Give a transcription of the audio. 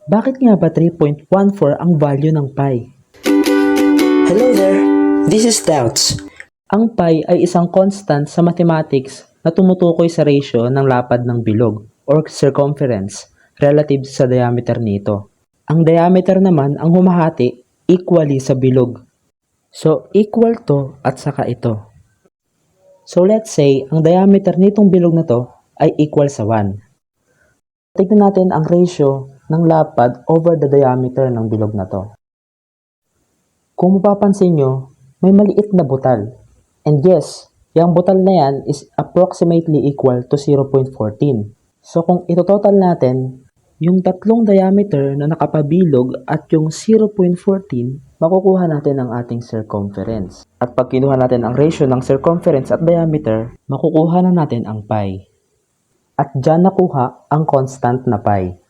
Bakit nga ba 3.14 ang value ng pi? Hello there, this is Doubts. Ang pi ay isang constant sa mathematics na tumutukoy sa ratio ng lapad ng bilog or circumference relative sa diameter nito. Ang diameter naman ang humahati equally sa bilog. So, equal to at saka ito. So, let's say, ang diameter nitong bilog na to ay equal sa 1. Tignan natin ang ratio ng lapad over the diameter ng bilog na to. Kung mapapansin nyo, may maliit na butal. And yes, yung butal na yan is approximately equal to 0.14. So kung itototal natin, yung tatlong diameter na nakapabilog at yung 0.14, makukuha natin ang ating circumference. At pag kinuha natin ang ratio ng circumference at diameter, makukuha na natin ang pi. At dyan nakuha ang constant na pi.